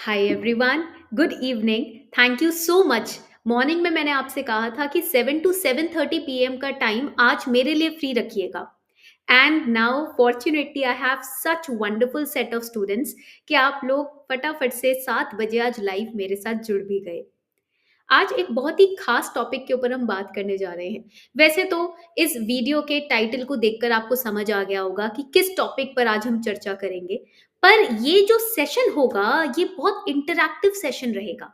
Hi everyone, good evening. Thank you so much. Morning में मैंने आपसे कहा था कि 7 to 7:30 PM का टाइम आज मेरे लिए फ्री रखिएगा। And now fortunately I have such wonderful set of students कि आप लोग फटाफट से 7 बजे आज लाइव मेरे साथ जुड़ भी गए। आज एक बहुत ही खास टॉपिक के ऊपर हम बात करने जा रहे हैं। वैसे तो इस वीडियो के टाइटल को देखकर आपको समझ आ गया होगा कि किस टॉपिक पर आज हम चर्चा करेंगे। पर ये जो सेशन होगा ये बहुत इंटरैक्टिव सेशन रहेगा,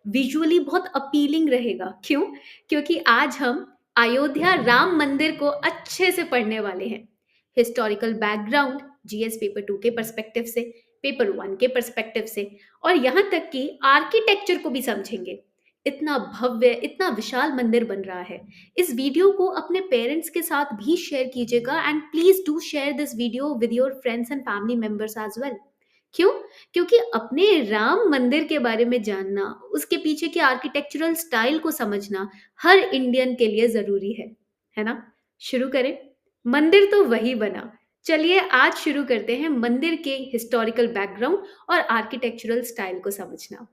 विजुअली बहुत अपीलिंग रहेगा। क्यों? क्योंकि आज हम अयोध्या राम मंदिर को अच्छे से पढ़ने वाले हैं। हिस्टोरिकल बैकग्राउंड, जीएस पेपर 2 के पर्सपेक्टिव से, पेपर 1 के पर्सपेक्टिव से, और यहाँ तक कि आर्किटेक्चर को भी समझेंगे। इतना भव्य, इतना विशाल मंदिर बन रहा है। इस वीडियो को अपने पेरेंट्स के साथ भी शेयर कीजिएगा and please do share this video with your friends and family members as well. क्यों? क्योंकि अपने राम मंदिर के बारे में जानना, उसके पीछे के आर्किटेक्चरल स्टाइल को समझना हर इंडियन के लिए जरूरी है ना? शुरू करें। मंदिर तो वही बना। चलिए आज शुरू करते हैं मंदिर के हिस्टोरिकल बैकग्राउंड और आर्किटेक्चरल स्टाइल को समझना।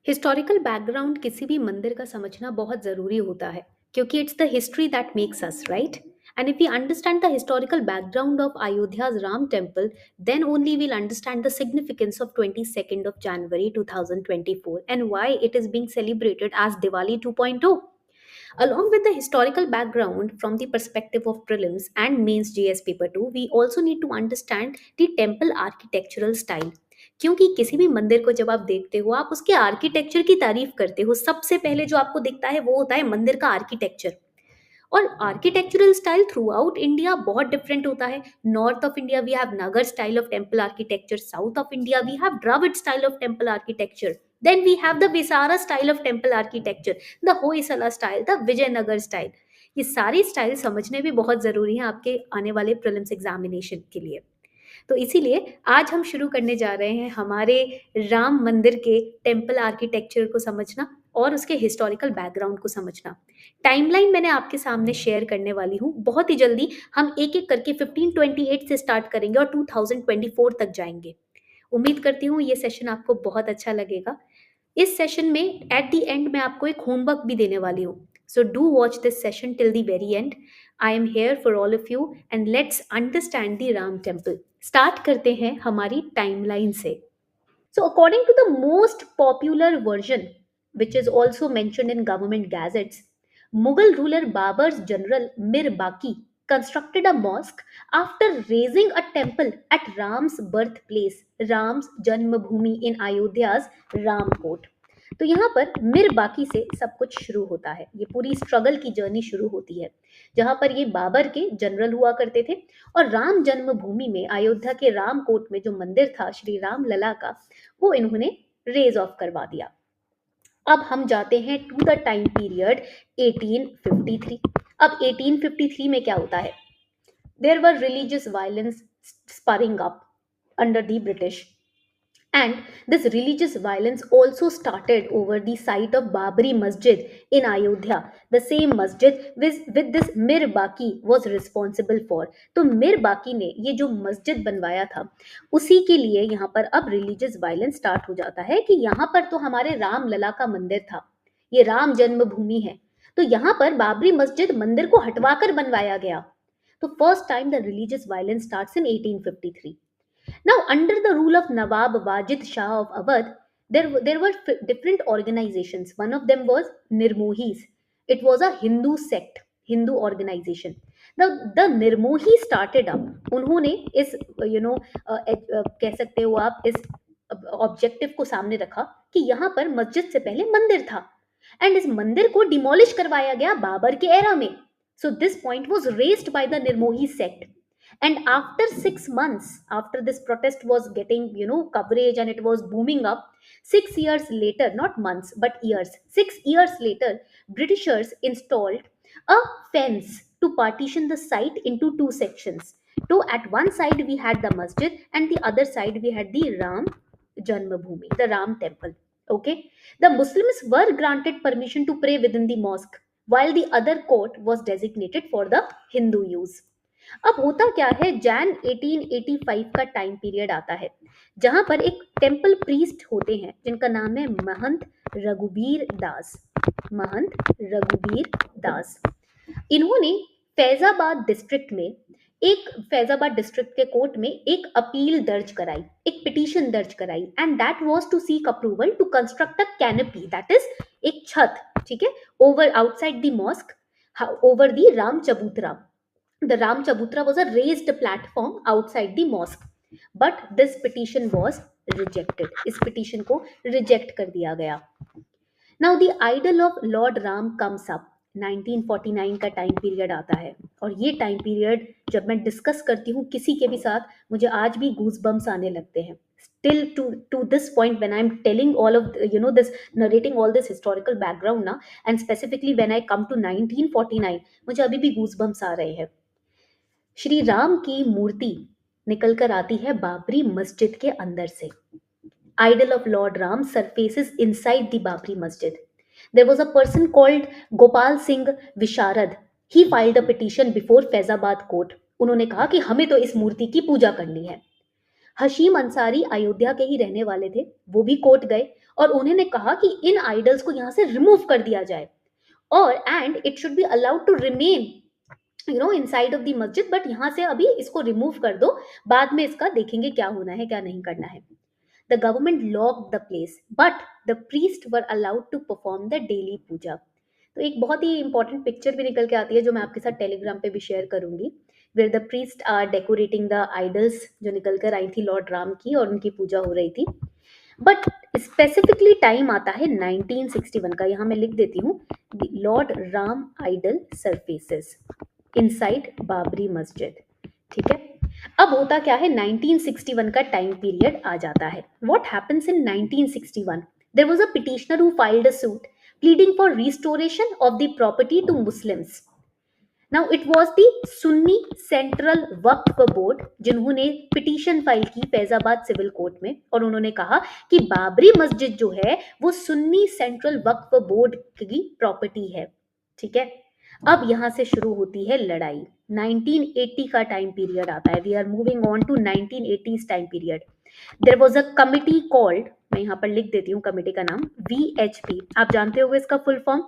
हिस्टोरिकल बैकग्राउंड किसी भी मंदिर का समझना बहुत ज़रूरी होता है, क्योंकि it's the history that makes us right. And if we understand the historical background of अयोध्या's Ram temple, then only we'll understand the significance of 22nd of January 2024 and why it is being celebrated as Diwali 2.0. Along with the historical background from the perspective of prelims and mains GS paper 2, we also need to understand the temple architectural style. क्योंकि किसी भी मंदिर को जब आप देखते हो, आप उसके आर्किटेक्चर की तारीफ करते हो, सबसे पहले जो आपको दिखता है वो होता है मंदिर का आर्किटेक्चर। और architectural style throughout India बहुत डिफरेंट होता है। North of India we have Nagara style of temple architecture, south of India we have Dravida style of temple architecture, then we have the Vesara style of temple architecture, the Hoysala style, the Vijayanagara style. ये सारी style समझने भी बहुत जरूरी है आपके आने वाले प्रीलिम्स एग्जामिनेशन के लिए। तो इसीलिए आज हम शुरू करने जा रहे हैं हमारे राम मंदिर के टेम्पल आर्किटेक्चर को समझना और उसके हिस्टोरिकल बैकग्राउंड को समझना। टाइमलाइन मैंने आपके सामने शेयर करने वाली हूँ। बहुत ही जल्दी हम एक एक करके 1528 से स्टार्ट करेंगे और 2024 तक जाएंगे। उम्मीद करती हूँ ये सेशन आपको बहुत अच्छा लगेगा। इस सेशन में एट द एंड मैं आपको एक होमवर्क भी देने वाली हूँ। So do watch this session till the very and. I am here for all of you and let's understand the Ram temple. Start करते हैं हमारी टाइमलाइन से। So, according to the most popular version, which is also mentioned in government gazettes, Mughal ruler Babur's general Mir Baqi constructed a mosque after raising a temple at Ram's birthplace, Ram's Janmabhoomi in Ayodhya's Ramkot. तो यहाँ पर मिर बाकी से सब कुछ शुरू होता है। ये पूरी स्ट्रगल की जर्नी शुरू होती है, जहाँ पर ये बाबर के जनरल हुआ करते थे और राम जन्मभूमि में अयोध्या के रामकोट में जो मंदिर था श्री राम लला का, वो इन्होंने रेज ऑफ करवा दिया। अब हम जाते हैं टू द टाइम पीरियड 1853। अब 1853 में क्या होता है? There were religious violence spurring up under the British, and this religious violence also started over the site of Babri Masjid in Ayodhya, the same masjid with this Mir Baqi was responsible for. तो मिर बाकी ने ये जो मस्जिद बनवाया था, उसी के लिए यहाँ पर अब रिलीजियस वायलेंस स्टार्ट हो जाता है कि यहाँ पर तो हमारे राम लला का मंदिर था, ये राम जन्मभूमि है, तो यहाँ पर बाबरी मस्जिद मंदिर को हटवाकर बनवाया गया। तो first time the religious violence starts in 1853. Now, under the rule of Nawab Wajid Shah of Awadh, there were different organizations. One of them was Nirmohis. It was a Hindu sect, Hindu organization. The Nirmohi started up. उन्होंने इस कह सकते हो आप इस objective को सामने रखा कि यहाँ पर मस्जिद से पहले मंदिर था एंड इस मंदिर को डिमोलिश करवाया गया बाबर के एरा में. So this point was raised by the Nirmohi sect. And after 6 months, after this protest was getting coverage and it was booming up, 6 years later, not months but years, 6 years later, Britishers installed a fence to partition the site into two sections. So at one side we had the masjid and the other side we had the Ram Janmabhoomi, the Ram temple. Okay, the Muslims were granted permission to pray within the mosque while the other court was designated for the Hindu use. अब होता क्या है, जैन 1885 का time period आता है जहां पर एक टेम्पल प्रीस्ट होते हैं जिनका नाम है महंत रघुबीर दास। महंत रघुबीर दास, इन्होंने फैजाबाद डिस्ट्रिक्ट में फैजाबाद डिस्ट्रिक्ट के कोर्ट में एक अपील दर्ज कराई, एक पिटीशन दर्ज कराई, and that was to seek approval to construct a canopy, that is एक छत, ठीक है, over outside the mosque, over the Ram Chabutra. The Ram Chabutra was a raised platform outside the mosque, but this petition was rejected. इस petition को reject कर दिया गया। Now the idol of Lord Ram comes up। 1949 का time period आता है, और ये टाइम पीरियड जब मैं डिस्कस करती हूँ किसी के भी साथ, मुझे आज भी गूज बम्स आने लगते हैं। Still to this point, when I'm telling all of this, narrating all this historical background ना, and specifically when I come to 1949, मुझे अभी भी गूज बम्स आ रहे हैं। श्री राम की मूर्ति निकलकर आती है बाबरी मस्जिद के अंदर से। Idol of Lord Ram surfaces inside the Babri Masjid. There was a person called Gopal Singh Visharad. He filed a petition before Faizabad court. उन्होंने कहा कि हमें तो इस मूर्ति की पूजा करनी है। हशीम अंसारी अयोध्या के ही रहने वाले थे, वो भी कोर्ट गए और उन्होंने कहा कि इन आइडल्स को यहाँ से रिमूव कर दिया जाए, और and it should be allowed to remain inside of the masjid, but यहाँ से अभी इसको रिमूव कर दो, बाद में इसका देखेंगे क्या होना है क्या नहीं करना है। The government locked the place, but the priests were allowed to perform the daily puja. तो एक बहुत ही इंपॉर्टेंट पिक्चर भी निकल के आती है जो मैं आपके साथ टेलीग्राम पे भी शेयर करूंगी, where the priest are decorating the idols जो निकल कर आई थी लॉर्ड राम की, और उनकी पूजा हो रही थी। बट स्पेसिफिकली टाइम आता है 1961 का, यहाँ मैं लिख देती हूँ, Lord Ram idol surfaces inside Babri Masjid, ठीक है। अब होता क्या है, 1961 का टाइम पीरियड आ जाता है। What happens in 1961? There was a petitioner who filed a suit pleading for restoration of the property to Muslims. Now it was the Sunni Central Waqf Board जिन्होंने पिटीशन फाइल की फैजाबाद सिविल कोर्ट में, और उन्होंने कहा कि बाबरी मस्जिद जो है वो सुन्नी सेंट्रल वक्फ बोर्ड की प्रॉपर्टी है, ठीक है। अब यहां से शुरू होती है लड़ाई। 1980 का टाइम पीरियड आता है, we are moving on to 1980s time period. There was a committee called, मैं यहाँ पर लिख देती हूँ कमिटी का नाम, VHP। आप जानते होंगे इसका फुल फॉर्म,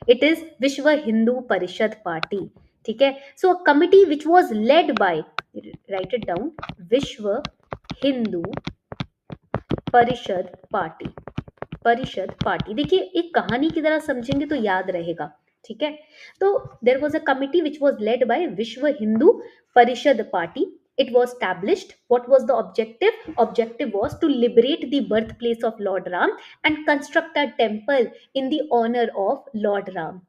इट इज विश्व हिंदू परिषद पार्टी, ठीक है। So a committee which was led by, right it down, Vishwa Hindu Parishad party. परिषद पार्टी, देखिए एक कहानी की तरह समझेंगे तो याद रहेगा, ठीक है। तो there was a committee which was led by Vishwa Hindu Parishad party. It was established. What was the objective? Objective was to liberate the birthplace of Lord Ram and construct a temple in the honor of Lord Ram.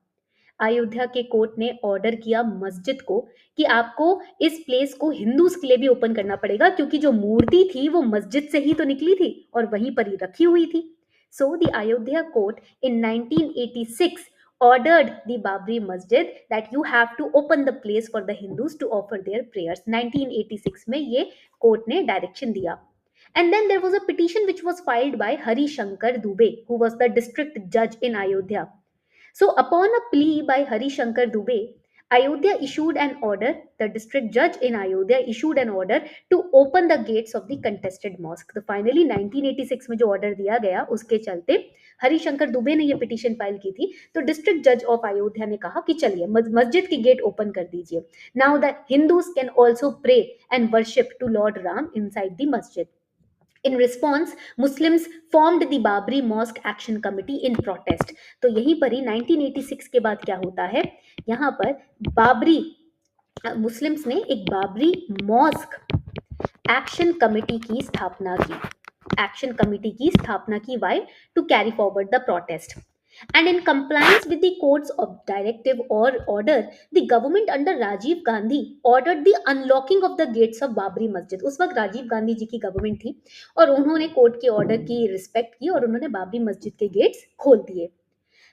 Ayodhya के court ने order किया मस्जिद को कि आपको इस place को Hindus के लिए भी ओपन करना पड़ेगा, क्योंकि जो मूर्ति थी वो मस्जिद से ही तो निकली थी और वहीं पर ही रखी हुई थी। So the Ayodhya court in 1986 ordered the Babri Masjid that you have to open the place for the Hindus to offer their prayers। 1986 में ये कोर्ट ने डायरेक्शन दिया। And then there was a petition which was filed by Hari Shankar Dubey, who was the district judge in Ayodhya। So, upon a plea by Hari Shankar Dubey, Ayodhya issued an order, the district judge in Ayodhya issued an order to open the gates of the contested mosque। तो finally 1986 में जो order दिया गया उसके चलते हरिशंकर दुबे ने ये petition file की थी, तो डिस्ट्रिक्ट जज ऑफ अयोध्या ने कहा कि चलिए मस्जिद की गेट ओपन कर दीजिए। Now the Hindus can also pray and worship to Lord Ram inside the masjid. In response, Muslims formed the Babri Mosque Action Committee in protest। तो यहीं पर ही 1986 के बाद क्या होता है, यहाँ पर बाबरी मुस्लिम्स ने एक बाबरी मॉस्क एक्शन कमेटी की स्थापना की। एक्शन कमेटी की स्थापना की, why to carry forward the protest. And in compliance with the court's directive or order, the government under Rajiv Gandhi ordered the unlocking of the gates of Babri Masjid। उस वक्त राजीव गांधी जी की government थी और उन्होंने court के order की respect की और उन्होंने बाबरी मस्जिद के गेट्स खोल दिए।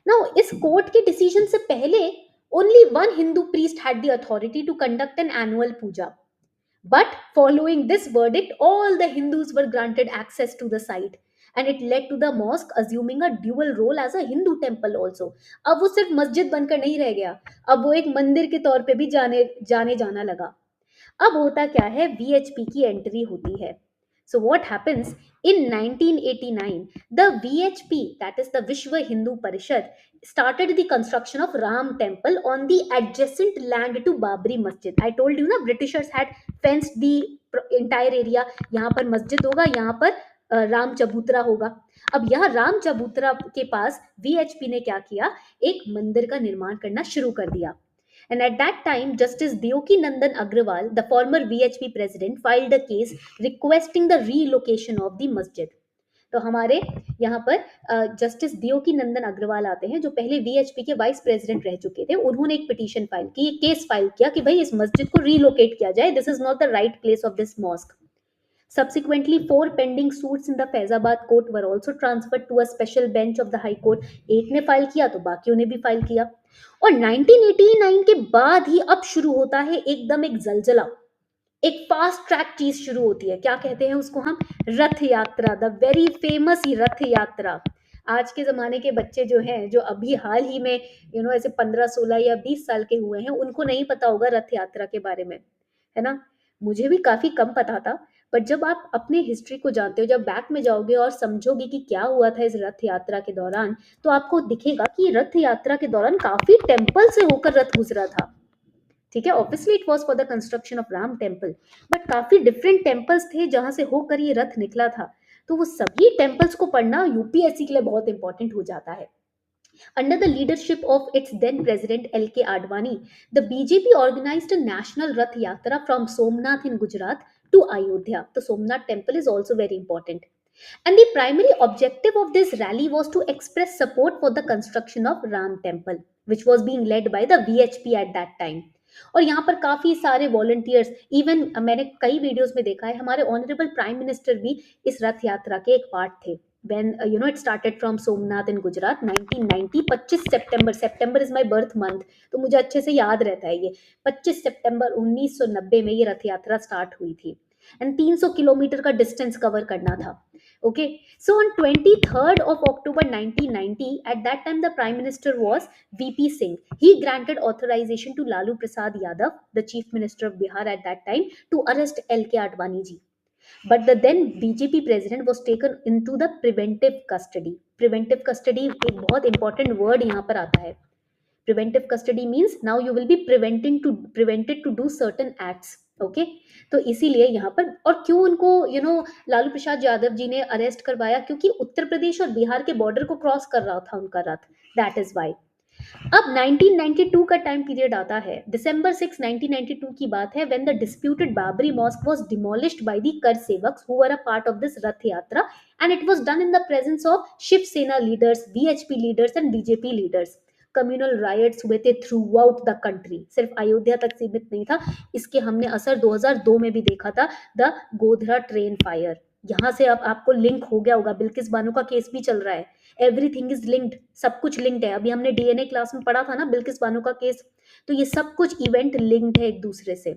नाउ इस कोर्ट के डिसीजन से पहले only one Hindu priest had the authority to conduct an annual puja, but following this verdict all the Hindus were granted access to the site, and it led to the mosque assuming a dual role as a Hindu temple also। अब वो सिर्फ मस्जिद बनकर नहीं रह गया, अब वो एक मंदिर के तौर पे भी जाने जाना लगा। अब होता क्या है, वीएचपी की एंट्री होती है. So what happens in 1989, the VHP, that is the विश्व हिंदू परिषद, started the construction of Ram temple on the adjacent land to Babri Masjid. I told you na, Britishers had fenced the entire area. यहाँ पर मस्जिद होगा, यहाँ पर राम चबूतरा होगा. अब यहाँ राम चबूतरा के पास वीएचपी ने क्या किया, एक मंदिर का निर्माण करना शुरू कर दिया. And at that time, Justice Deoki Nandan Agrawal, the former VHP president, filed a case requesting the relocation of the masjid. तो हमारे यहाँ पर जस्टिस दियोकी नंदन अग्रवाल आते हैं, जो पहले वीएचपी के वाइस प्रेसिडेंट रह चुके थे. उन्होंने एक पिटीशन फाइल की, केस फाइल किया कि भाई इस मस्जिद को रीलोकेट किया जाए. This is not the right place of this mosque. Subsequently, 4 pending suits in the Faizabad court were also transferred to a special bench of the High Court. एक ने फाइल किया तो बाकियों ने भी फाइल किया. और 1989 के बाद ही अब शुरू होता है एकदम एक जलजला, एक फास्ट ट्रैक चीज शुरू होती है. क्या कहते हैं उसको हम, रथ यात्रा. द वेरी फेमस रथ यात्रा. आज के जमाने के बच्चे जो हैं, जो अभी हाल ही में ऐसे 15, 16 या 20 साल के हुए हैं, उनको नहीं पता होगा रथ यात्रा के बारे में, है ना. मुझे भी काफी कम पता था. बट जब आप अपने हिस्ट्री को जानते हो, जब बैक में जाओगे और समझोगे कि क्या हुआ था इस रथ यात्रा के दौरान, तो आपको दिखेगा कि रथ यात्रा के दौरान काफी टेम्पल से होकर रथ गुजरा था. ठीक है, obviously it was for the construction of Ram temple, but काफी डिफरेंट टेम्पल्स थे जहां से होकर ये रथ निकला था. तो वो सभी टेम्पल्स को पढ़ना यूपीएससी के लिए बहुत इंपॉर्टेंट हो जाता है. Under the leadership of its then president L.K. Advani, the BJP organized a national Rath Yatra from Somnath in Gujarat to Ayodhya. The Somnath temple is also very important. And the primary objective of this rally was to express support for the construction of Ram temple, which was being led by the VHP at that time. और यहाँ पर काफी सारे volunteers, even मैंने कई videos में देखा है, हमारे ऑनरेबल प्राइम मिनिस्टर भी इस रथ यात्रा के एक पार्ट थे. when it started from Somnath in Gujarat 1990. 25 September, September is my birth month, तो मुझे अच्छे से याद रहता है ये. 25 सितंबर 1990 में ये रथ यात्रा स्टार्ट हुई थी. एंड 300 किलोमीटर का डिस्टेंस कवर करना था. Okay, so on 23rd of October 1990, at that time the Prime Minister was VP Singh. He granted authorization to Lalu Prasad Yadav, the Chief Minister of Bihar at that time, to arrest LK Advani ji. But the then BJP president was taken into the preventive custody. Preventive custody एक बहुत important word यहाँ पर आता है. Preventive custody means now you will be prevented to do certain acts. Okay, तो इसीलिए यहाँ पर, और क्यों उनको लालू प्रसाद यादव जी ने अरेस्ट करवाया, क्योंकि उत्तर प्रदेश और बिहार के बॉर्डर को क्रॉस कर रहा था उनका रथ. That is why. अब 1992 का टाइम पीरियड आता है. December 6, 1992 की बात है, when the disputed Babri mosque was demolished by the Kar Sevaks who were a part of this Rath Yatra, and it was done in the presence of Shiv Sena leaders, VHP leaders and BJP leaders. Communal riots हुए थे through out the country. सिर्फ अयोध्या तक सीमित नहीं था, इसके हमने असर 2002 में भी देखा था, द गोधरा ट्रेन फायर. यहाँ से अब आपको लिंक हो गया होगा, बिल्किस बानो का केस भी चल रहा है. एवरीथिंग इज लिंक्ड, सब कुछ लिंक्ड है. अभी हमने डीएनए क्लास में पढ़ा था ना बिल्किस बानो का केस, तो ये सब कुछ इवेंट लिंक्ड है एक दूसरे से.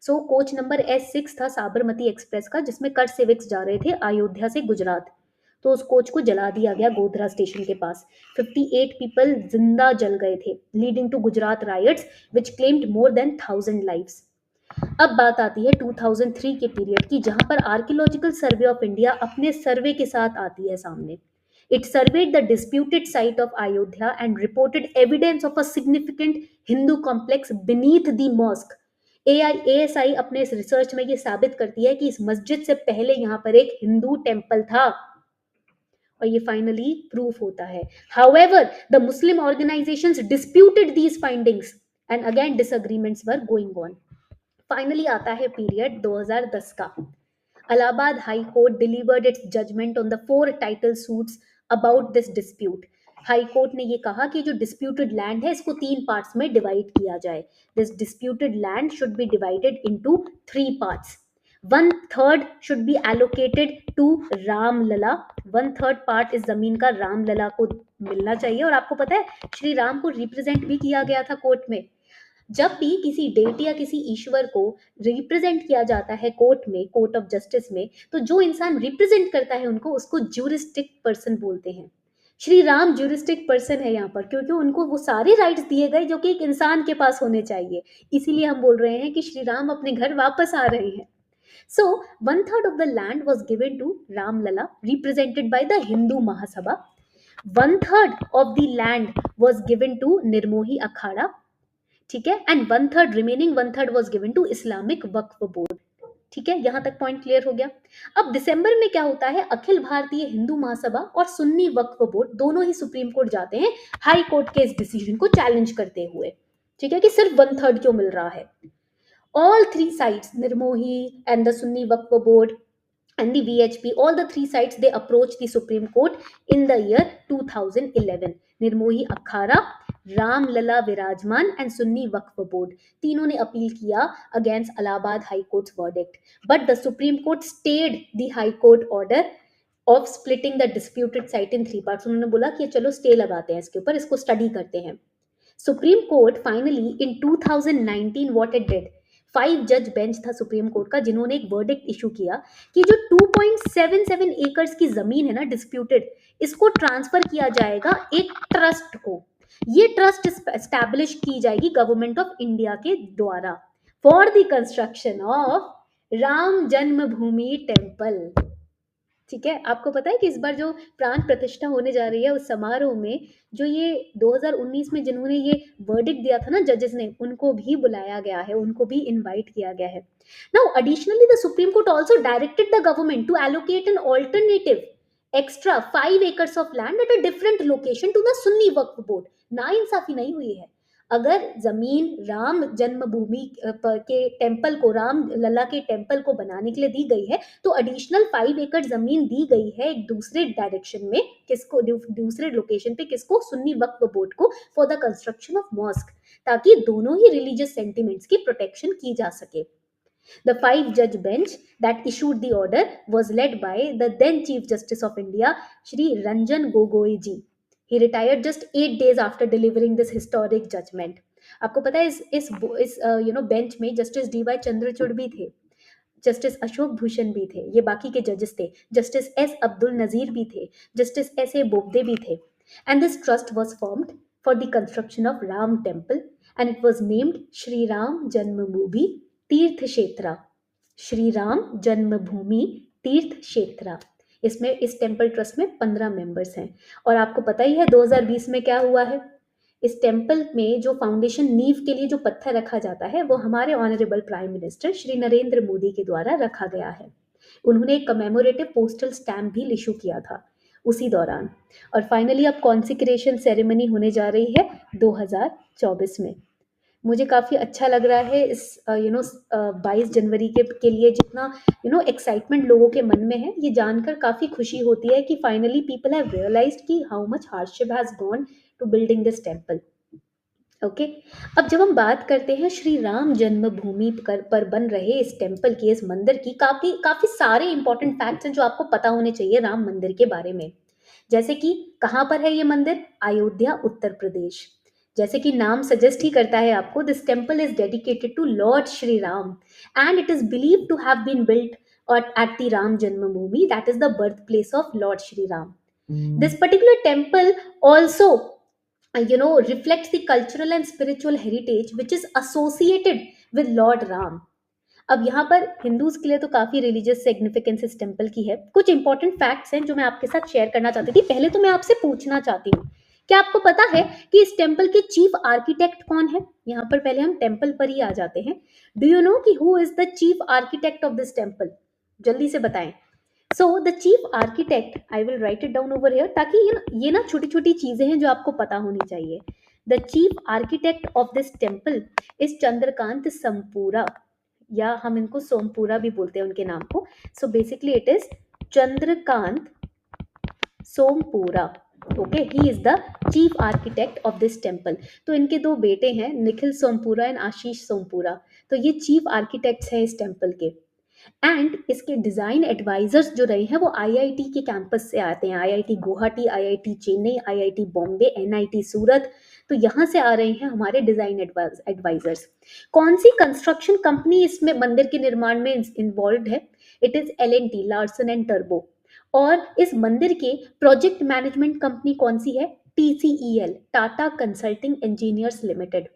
सो कोच नंबर S6 था साबरमती एक्सप्रेस का, जिसमें कर सेविक्स जा रहे थे अयोध्या से गुजरात. तो उस कोच को जला दिया गया गोधरा स्टेशन के पास. 58 पीपल जिंदा जल गए थे, leading to Gujarat riots which claimed more than 1000 lives. अब बात आती है 2003 के पीरियड की, जहां पर आर्कियोलॉजिकल सर्वे ऑफ इंडिया अपने सर्वे के साथ आती है सामने. It surveyed the disputed site of Ayodhya and reported evidence of a significant Hindu complex beneath the mosque. ASI अपने इस रिसर्च में ये साबित करती है कि इस मस्जिद से पहले यहाँ पर एक हिंदू टेम्पल था, और ये फाइनली प्रूफ होता है. However, the Muslim organizations disputed these findings and again disagreements were going on. Finally आता है पीरियड 2010 का. Allahabad High Court delivered its judgment on the 4 title suits about this dispute. High court ने ये कहा कि जो डिस्प्यूटेड लैंड है इसको 3 पार्ट्स में डिवाइड किया जाए. This disputed land should be divided into 3 parts. 1/3 should be allocated to Ramlalla. 1/3 part इस जमीन का रामलला को मिलना चाहिए. और आपको पता है श्री राम को रिप्रेजेंट भी किया गया था कोर्ट में. जब भी किसी डेटी या किसी ईश्वर को रिप्रेजेंट किया जाता है कोर्ट में, कोर्ट ऑफ जस्टिस में, तो जो इंसान रिप्रेजेंट करता है उनको, उसको ज्यूरिस्टिक पर्सन बोलते हैं. श्री राम ज्यूरिस्टिक पर्सन है यहाँ पर, क्योंकि उनको वो सारे राइट्स दिए गए जो कि एक इंसान के पास होने चाहिए। इसीलिए हम बोल रहे हैं कि श्री राम अपने घर वापस आ रहे हैं। So, one third of the land was given to Ram Lalla, represented by the Hindu Mahasabha. One third of the land was given to Nirmohi Akhada, ठीक है, and one third remaining one third was given to Islamic Waqf Board. ठीक है, यहां तक point clear हो गया। अब दिसंबर में क्या होता है, अखिल भारतीय हिंदू महासभा और सुन्नी वक्फ बोर्ड दोनों ही सुप्रीम कोर्ट जाते हैं हाई कोर्ट के इस डिसीजन को चैलेंज करते हुए, ठीक है, कि सिर्फ वन थर्ड क्यों मिल रहा है। All three sides, Nirmohi and the Sunni Waqf Board and the VHP, all the three sides, they approached the Supreme Court in the year 2011. Nirmohi Akhara, Ram Lalla Virajman and Sunni Waqf Board, तीनों ने appeal किया against Allahabad High Court's verdict. But the Supreme Court stayed the High Court order of splitting the disputed site in three parts. उन्होंने बोला कि चलो stay लगाते हैं इसके ऊपर, इसको स्टडी करते हैं। Supreme court finally in 2019 what it did, 5 जज बेंच था सुप्रीम कोर्ट का, जिन्होंने एक वर्डिक्ट इशू किया कि जो 2.77 एकर्स की जमीन है ना डिस्प्यूटेड, इसको ट्रांसफर किया जाएगा एक ट्रस्ट को। ये ट्रस्ट एस्टैब्लिश की जाएगी गवर्नमेंट ऑफ इंडिया के द्वारा for the construction of Ram Janmabhoomi temple. ठीक है, आपको पता है कि इस बार जो प्राण प्रतिष्ठा होने जा रही है उस समारोह में जो ये 2019 में जिन्होंने ये वर्डिक्ट दिया था ना जजेस ने, उनको भी बुलाया गया है, उनको भी इनवाइट किया गया है। Now additionally the Supreme Court also directed the government to allocate an alternative extra 5 acres of land at a different location to the Sunni Waqf Board. नाइंसाफी नहीं हुई है। अगर जमीन राम जन्मभूमि के टेम्पल को, राम लला के टेम्पल को बनाने के लिए दी गई है, तो एडिशनल 5 एकड़ जमीन दी गई है एक दूसरे डायरेक्शन में, किसको, दूसरे लोकेशन पे, किसको, सुन्नी वक्फ बोर्ड को, for the construction of mosque, ताकि दोनों ही रिलीजियस सेंटिमेंट्स की प्रोटेक्शन की जा सके। The 5-judge bench that issued the order was led by the then Chief Justice of India, Shri Ranjan Gogoi ji. He retired just 8 days after delivering this historic judgment. आपको पता है इस bench में justice DY Chandrachud भी थे, justice Ashok Bhushan भी थे, ये बाकी के जजेस थे, जस्टिस S अब्दुल नजीर भी थे, जस्टिस SA बोबदे भी थे। And this trust was formed for the construction of Ram temple and it was named Shri Ram Janmabhoomi तीर्थ क्षेत्र, श्री राम जन्मभूमि तीर्थ क्षेत्र। इसमें इस टेम्पल ट्रस्ट में 15 मेंबर्स हैं। और आपको पता ही है 2020 में क्या हुआ है, इस टेम्पल में जो फाउंडेशन नींव के लिए जो पत्थर रखा जाता है वो हमारे honourable prime minister Shri Narendra Modi के द्वारा रखा गया है। उन्होंने एक कमेमोरेटिव पोस्टल स्टैम्प भी इशू किया था उसी दौरान। और फाइनली अब कॉन्सिक्रेशन सेरेमनी होने जा रही है 2024 में। मुझे काफ़ी अच्छा लग रहा है इस 22 जनवरी के लिए जितना एक्साइटमेंट लोगों के मन में है, ये जानकर काफ़ी खुशी होती है कि फाइनली पीपल हैव रियलाइज्ड कि how much hardship has gone to building this temple. Okay, अब जब हम बात करते हैं श्री राम जन्मभूमि पर बन रहे इस टेम्पल की, इस मंदिर की, काफ़ी सारे इंपॉर्टेंट फैक्ट्स हैं जो आपको पता होने चाहिए राम मंदिर के बारे में। जैसे कि कहाँ पर है ये मंदिर, अयोध्या उत्तर प्रदेश। जैसे कि नाम सजेस्ट ही करता है आपको, this temple is dedicated to Lord Shri Ram and it is believe to have been built at the Ram Janmabhoomi, that is the birthplace of Lord Shri Ram. This particular temple also reflects the cultural and spiritual heritage which is associated with Lord Ram. अब यहाँ पर Hindus के लिए तो काफ़ी religious significance इस temple की है। कुछ इंपॉर्टेंट फैक्ट्स हैं जो मैं आपके साथ शेयर करना चाहती थी। पहले तो मैं आपसे पूछना चाहती हूँ, क्या आपको पता है कि इस टेम्पल के चीफ आर्किटेक्ट कौन है? यहाँ पर पहले हम टेम्पल पर ही आ जाते हैं। डू यू नो कि who is the chief architect of this temple? जल्दी से बताएं। So the chief architect, I will write it down over here ताकि ये ना छोटी छोटी चीजें हैं जो आपको पता होनी चाहिए। The chief architect of this temple is Chandrakant Sompura, या हम इनको सोमपुरा भी बोलते हैं उनके नाम को। So basically it is Chandrakant Sompura. Okay, he is the chief architect of this temple. तो इनके 2 बेटे हैं, निखिल सोमपुरा एंड आशीष सोमपुरा। तो ये चीफ आर्किटेक्ट्स हैं इस टेम्पल के। एंड इसके डिज़ाइन एडवाइजर्स जो रहे हैं वो आईआईटी के कैंपस से आते हैं, IIT Guwahati, IIT Chennai, IIT Bombay, NIT Surat. तो यहाँ से आ रहे हैं हमारे डिज़ाइन एडवाइजर्स। कौन सी कंस्ट्रक्शन कंपनी इसमें मंदिर के निर्माण में इन्वॉल्व है? It is L&T, Larsen and turbo. और इस मंदिर के प्रोजेक्ट मैनेजमेंट कंपनी कौन सी है? TCEL, Tata consulting engineers limited.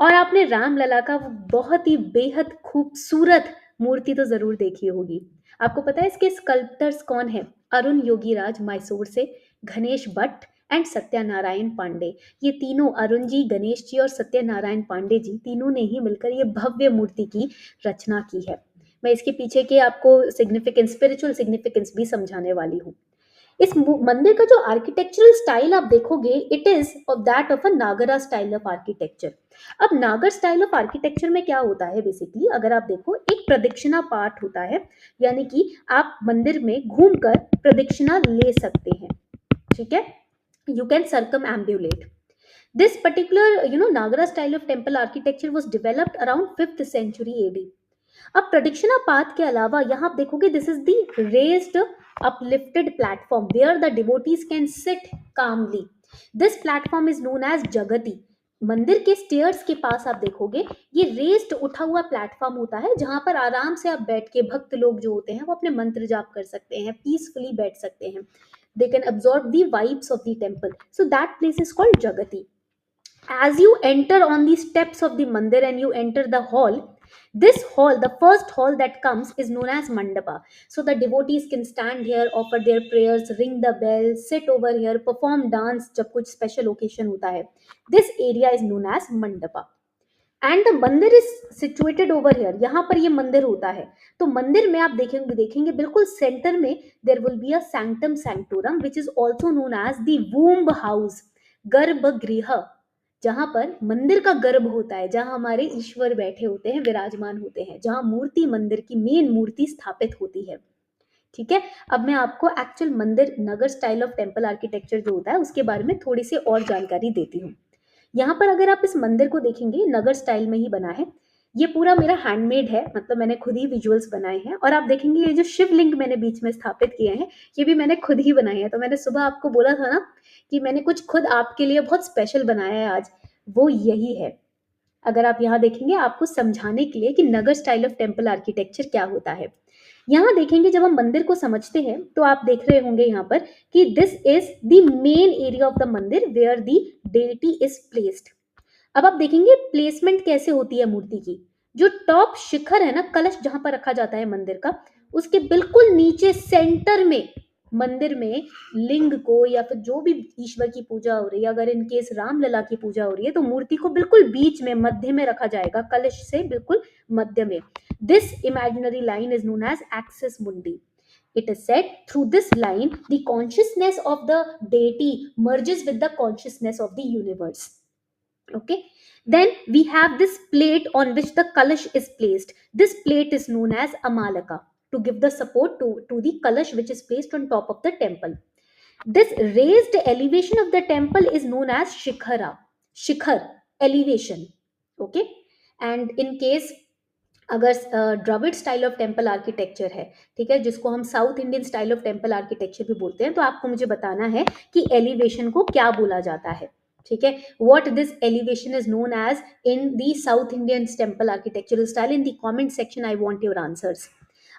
और आपने रामलला का वो बहुत ही बेहद खूबसूरत मूर्ति तो जरूर देखी होगी। आपको पता है इसके स्कल्प्टर्स कौन है? अरुण योगीराज मैसूर से, गणेश भट्ट एंड सत्यनारायण पांडे। ये तीनों, अरुण जी, गणेश जी और सत्यनारायण पांडे जी, तीनों ने ही मिलकर ये भव्य मूर्ति की रचना की है। मैं इसके पीछे के आपको सिग्निफिकेंस, स्पिरिचुअल सिग्निफिकेंस भी समझाने वाली हूँ। इस मंदिर का जो आर्किटेक्चरल स्टाइल आप देखोगे, it is of that of a Nagara style of architecture. अब नागर स्टाइल ऑफ आर्किटेक्चर में क्या होता है? बेसिकली अगर आप देखो, एक प्रदक्षिणा पार्ट होता है, यानी कि आप मंदिर में घूमकर प्रदक्षिणा ले सकते हैं। ठीक है, you can circumambulate. This particular Nagara style of temple architecture was developed around 5th century AD। अब प्रदक्षिणा पाथ के अलावा यहाँ आप देखोगे, this is the raised uplifted platform where the devotees can sit calmly. This platform is known as जगती। मंदिर के स्टेयर्स के पास आप देखोगे, ये रेस्ड उठा हुआ प्लेटफॉर्म होता है जहां पर आराम से आप बैठ के, भक्त लोग जो होते हैं वो अपने मंत्र जाप कर सकते हैं, पीसफुली बैठ सकते हैं। They can absorb the vibes of the temple, so that place is called जगती। As you enter on the steps of the mandir and you enter the hall, this hall, the first hall that comes, is known as mandapa. So the devotees can stand here, offer their prayers, ring the bell, sit over here, perform dance जब कुछ special occasion होता है। This area is known as mandapa and the मंदिर is situated over here। यहाँ पर ये मंदिर होता है। तो मंदिर में आप देखेंगे बिल्कुल सेंटर में there will be a sanctum sanctorum which is also known as the womb house, गर्भगृह, जहां पर मंदिर का गर्भ होता है, जहां हमारे ईश्वर बैठे होते हैं, विराजमान होते हैं, जहां मूर्ति, मंदिर की मेन मूर्ति स्थापित होती है। ठीक है, अब मैं आपको एक्चुअल मंदिर, नगर स्टाइल ऑफ टेम्पल आर्किटेक्चर जो होता है उसके बारे में थोड़ी सी और जानकारी देती हूँ। यहाँ पर अगर आप इस मंदिर को देखेंगे, नगर स्टाइल में ही बना है। ये पूरा मेरा हैंडमेड है, मतलब मैंने खुद ही विजुअल्स बनाए हैं। और आप देखेंगे ये जो शिवलिंग मैंने बीच में स्थापित किए हैं, ये भी मैंने खुद ही बनाए हैं। तो मैंने सुबह आपको बोला था ना कि मैंने कुछ खुद आपके लिए बहुत स्पेशल बनाया है आज, वो यही है। अगर आप यहाँ देखेंगे, आपको समझाने के लिए कि नगर स्टाइल ऑफ टेम्पल आर्किटेक्चर क्या होता है। यहाँ देखेंगे, जब हम मंदिर को समझते हैं तो आप देख रहे होंगे यहाँ पर कि this is the main area of the mandir where the deity is placed. अब आप देखेंगे प्लेसमेंट कैसे होती है मूर्ति की। जो टॉप शिखर है ना, कलश जहां पर रखा जाता है मंदिर का, उसके बिल्कुल नीचे सेंटर में मंदिर में लिंग को, या फिर जो भी ईश्वर की पूजा हो रही है, अगर इन केस रामलला की पूजा हो रही है, तो मूर्ति को बिल्कुल बीच में, मध्य में रखा जाएगा, कलश से बिल्कुल मध्य में। This imaginary line is known as axis mundi. It is said through this line the consciousness of the deity merges with the consciousness of the universe. Okay, then we have this plate on which the kalash is placed. This plate is known as amalaka to give the support to the kalash which is placed on top of the temple. This raised elevation of the temple is known as shikhara, shikhar, elevation. Okay, and in case अगर Dravida style of temple architecture है, ठीक है, जिसको हम South Indian style of temple architecture भी बोलते हैं, तो आपको मुझे बताना है कि एलिवेशन को क्या बोला जाता है। ठीक है, what this elevation is known as in the South Indian temple architectural style. In the comment section I want your answers.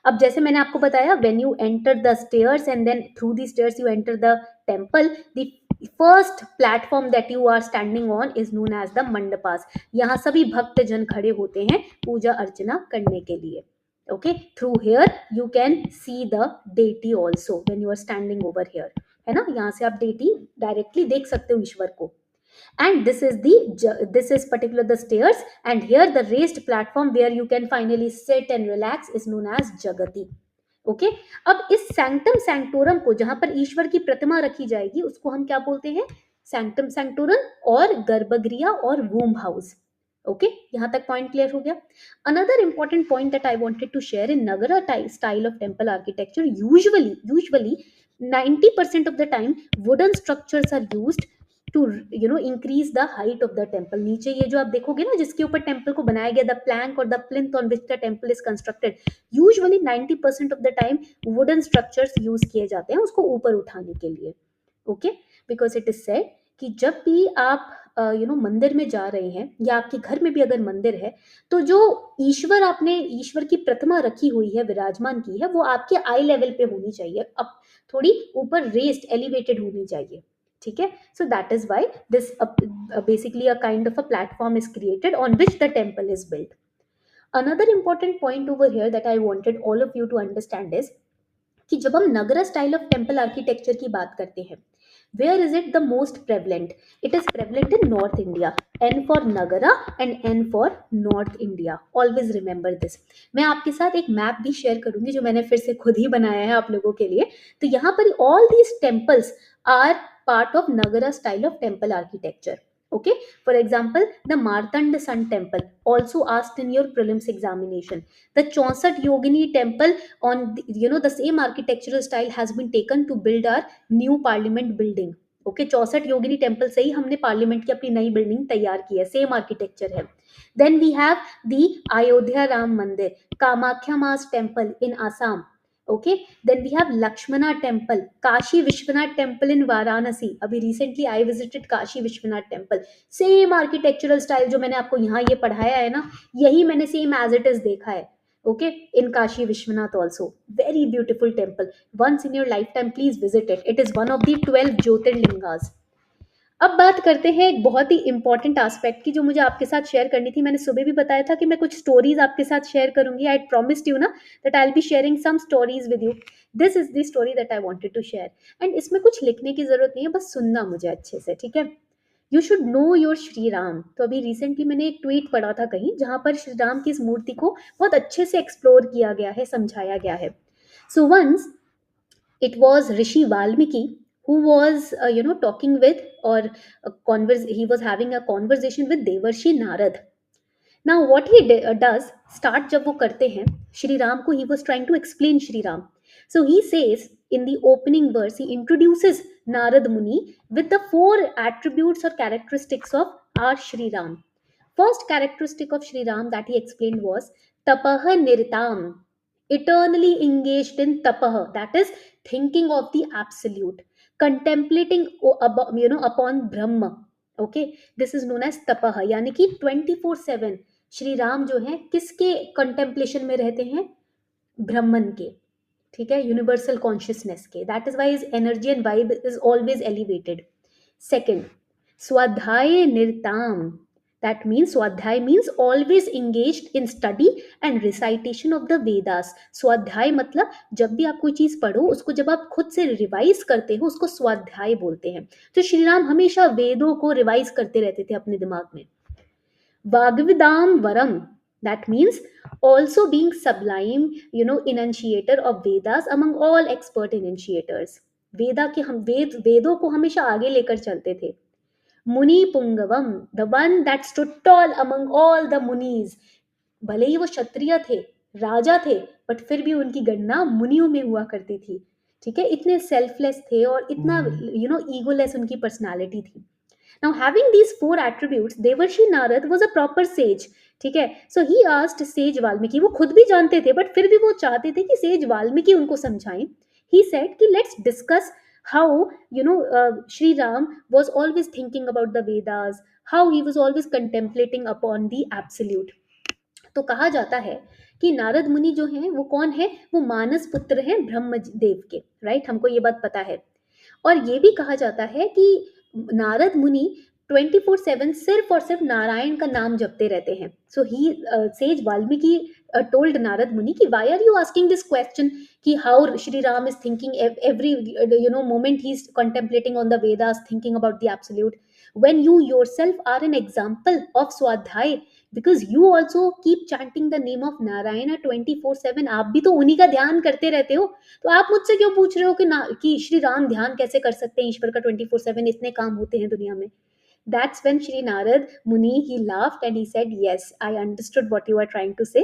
अब जैसे मैंने आपको बताया, when you enter the stairs and then through the stairs you enter the temple, the first platform that you are standing on is known as the mandapas. यहाँ सभी भक्त जन खड़े होते हैं पूजा अर्चना करने के लिए। Okay, through here you can see the deity also when you are standing over here, है ना, यहाँ से आप डेटी डायरेक्टली देख सकते हो ईश्वर को। and this is particular the stairs, and here the raised platform where you can finally sit and relax is known as jagati. Okay, अब इस सैंक्टम सैंक्टोरम को, जहां पर ईश्वर की प्रतिमा रखी जाएगी, उसको हम क्या बोलते हैं? सैंक्टम सैंक्टोरम और गर्भगृह और वूम हाउस। ओके, यहां तक पॉइंट क्लियर हो गया। Another important point that I wanted to share, in Nagara style of temple architecture usually 90% of the time wooden structures are used to increase the height of the temple। नीचे ये जो आप देखोगे ना, जिसके ऊपर टेम्पल को बनाया गया, the plank or the plinth on which the temple is constructed, usually 90% of the time wooden structures use किए जाते हैं उसको ऊपर उठाने के लिए। Okay, because it is said कि जब भी आप मंदिर में जा रहे हैं या आपके घर में भी अगर मंदिर है, तो जो ईश्वर की प्रतिमा रखी हुई है, विराजमान की है, वो आपके आई लेवल पे होनी चाहिए, अब थोड़ी ऊपर रेस्ड एलिवेटेड होनी चाहिए, ठीक है? So that is why this basically a kind of a platform is created on which the temple is built. Another important point over here that I wanted all of you to understand is कि जब हम Nagara style of temple architecture की बात करते हैं, where is it the most prevalent? It is prevalent in North India. N for Nagara and N for North India. Always remember this. मैं आपके साथ एक मैप भी शेयर करूंगी जो मैंने फिर से खुद ही बनाया है आप लोगों के लिए. तो यहाँ पर all these temples are part of Nagara style of temple architecture. Okay, for example, the Martanda Sun Temple, also asked in your prelims examination. The Chaunsat Yogini Temple, on the same architectural style has been taken to build our new parliament building. Okay, 64 Yogini temple से ही हमने parliament की अपनी नई building तैयार की है, same architecture है. Then we have the Ayodhya Ram Mandir, Kamakhya Maa's temple in Assam. Okay, then we have Lakshmana temple, Kashi Vishwanath temple in Varanasi. अभी recently I visited Kashi Vishwanath temple. Same architectural style जो मैंने आपको यहाँ ये पढ़ाया है ना, यही मैंने same as it is देखा है. Okay, in Kashi Vishwanath also, very beautiful temple. Once in your lifetime, please visit it. It is one of the 12 Jyotirlingas. अब बात करते हैं एक बहुत ही इंपॉर्टेंट एस्पेक्ट की जो मुझे आपके साथ शेयर करनी थी. मैंने सुबह भी बताया था कि मैं कुछ स्टोरीज आपके साथ शेयर करूंगी. आई प्रॉमिस्ड यू ना that I will be sharing some stories with you. This is the story that I wanted to share. And इसमें कुछ लिखने की जरूरत नहीं है, बस सुनना मुझे अच्छे से, ठीक है? You should know your Shri Ram. तो अभी रिसेंटली मैंने एक ट्वीट पढ़ा था कहीं जहां पर श्री राम की इस मूर्ति को बहुत अच्छे से एक्सप्लोर किया गया है, समझाया गया है. So once it was Rishi Valmiki who was talking with, or he was having a conversation with Devarshi Narad. Now what he does, start जब वो करते हैं श्री राम को, he was trying to explain Shri Ram. So he says in the opening verse, he introduces Narad Muni with the 4 attributes or characteristics of our Shri Ram. First characteristic of Shri Ram that he explained was tapaha nirtam, eternally engaged in tapaha, that is thinking of the absolute, contemplating upon Brahma. Okay, this is known as tapaha. यानी कि 24/7 श्री राम जो है किसके contemplation में रहते हैं? ब्रह्मन के, ठीक है, यूनिवर्सल कॉन्शियसनेस के. That is why his energy and vibe is always elevated. Second, स्वाध्याय निरताम. That means Swadhyay means always engaged in study and recitation of the Vedas. स्वाध्याय मतलब जब भी आप कोई चीज पढ़ो उसको जब आप खुद से रिवाइज करते हो उसको स्वाध्याय बोलते हैं. तो श्री राम हमेशा वेदों को रिवाइज करते रहते थे अपने दिमाग में. Vagvidam Varam, that means also being sublime, enunciator of Vedas among all expert enunciators. वेदों को हमेशा आगे लेकर चलते थे. मुनि पुंगवम, the one that stood tall among all the munis. भले ही वो क्षत्रिय थे, राजा थे, बट फिर भी उनकी गणना मुनियों में हुआ करती थी, ठीक है? इतने सेल्फलेस थे और इतना ईगोलेस उनकी पर्सनालिटी थी. Now having these 4 attributes, Devarshi Narad was a proper sage. ठीक है? So he asked sage Valmiki, वो खुद भी जानते थे बट फिर भी वो चाहते थे कि सेज वाल्मीकि उनको समझाएं. He said कि let's discuss how Shri Ram was always thinking about the Vedas, how he was always contemplating upon the absolute. तो कहा जाता है कि नारद मुनि जो हैं वो कौन है? वो मानस पुत्र हैं ब्रह्मदेव के, राइट? हमको ये बात पता है. और ये भी कहा जाता है कि नारद मुनि 24/7 सिर्फ और सिर्फ नारायण का नाम जपते रहते हैं. So he says Valmiki told Narad Muni कि why are you asking this question कि how Shri Ram is thinking every moment he is contemplating on the Vedas, thinking about the absolute, when you yourself are an example of swadhyay, because you also keep chanting the name of Narayana 24/7. आप भी तो उन्हीं का ध्यान करते रहते हो, तो आप मुझसे क्यों पूछ रहे हो कि श्री राम ध्यान कैसे कर सकते हैं ईश्वर का 24/7? इतने काम होते हैं दुनिया में. That's when Shri Narad Muni, he laughed and he said, yes, I understood what you are trying to say.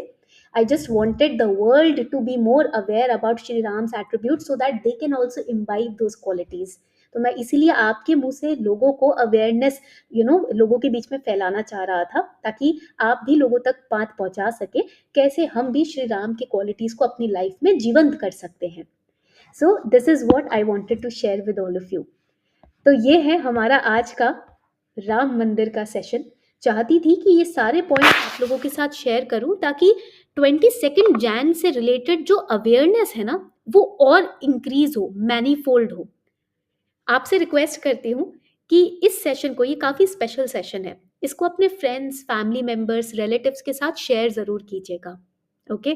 I just wanted the world to be more aware about Shri Ram's attributes so that they can also imbibe those qualities. तो मैं इसीलिए आपके मुंह से लोगों को awareness लोगों के बीच में फैलाना चाह रहा था, ताकि आप भी लोगों तक बात पहुंचा सके कैसे हम भी श्री राम के क्वालिटीज को अपनी लाइफ में जीवंत कर सकते हैं. So this is what I wanted to share with all of you. तो ये है हमारा आज का राम मंदिर का सेशन। चाहती थी कि ये सारे पॉइंट आप लोगों के साथ शेयर करूं ताकि 22 जैन से रिलेटेड जो अवेयरनेस है ना वो और इंक्रीज हो, मैनीफोल्ड हो। आपसे रिक्वेस्ट करती हूँ कि इस सेशन को, ये काफ़ी स्पेशल सेशन है, इसको अपने फ्रेंड्स, फैमिली मेंबर्स, रिलेटिव्स के साथ शेयर ज़रूर कीजिएगा। ओके।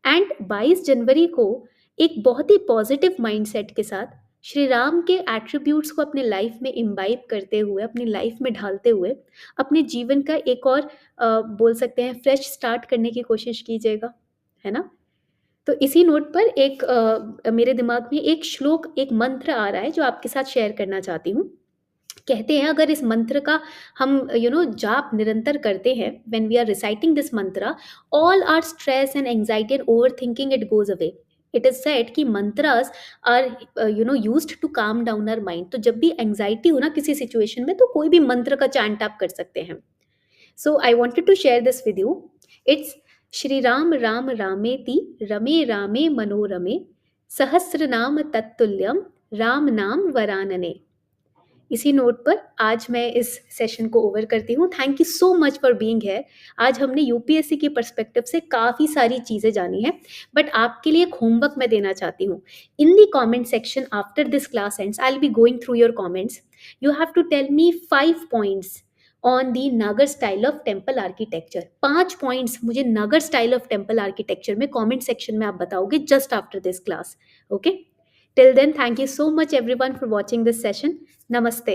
एंड 22 जनवरी को एक बहुत ही पॉजिटिव माइंडसेट के साथ श्री राम के एट्रीब्यूट्स को अपने लाइफ में इम्बाइब करते हुए, अपनी लाइफ में ढालते हुए, अपने जीवन का एक और बोल सकते हैं फ्रेश स्टार्ट करने की कोशिश कीजिएगा, है ना। तो इसी नोट पर एक मेरे दिमाग में एक श्लोक, एक मंत्र आ रहा है जो आपके साथ शेयर करना चाहती हूँ। कहते हैं अगर इस मंत्र का हम जाप निरंतर करते हैं, when we are reciting this mantra, all our stress and anxiety and over thinking it goes away. It is said कि mantras are used to calm down our mind. तो जब भी एंजाइटी हो ना किसी सिचुएशन में, तो कोई भी मंत्र का चैंट आप कर सकते हैं। So I wanted to share this with you. It's Shri Ram Ram Rameti Rame Rame Manorame Sahasranam Tattulyam Ram नाम वरानने। इसी नोट पर आज मैं इस सेशन को ओवर करती हूँ। Thank you so much for being here. आज हमने यूपीएससी के पर्सपेक्टिव से काफ़ी सारी चीज़ें जानी है, बट आपके लिए एक होमवर्क मैं देना चाहती हूँ। In the comment section after this class ends, I will be going through your comments. You have to tell me 5 points on the Nagara style of temple architecture. 5 points मुझे Nagara style of temple architecture में comment section में आप बताओगे just after this class. Okay, till then, thank you so much everyone for watching this session. Namaste.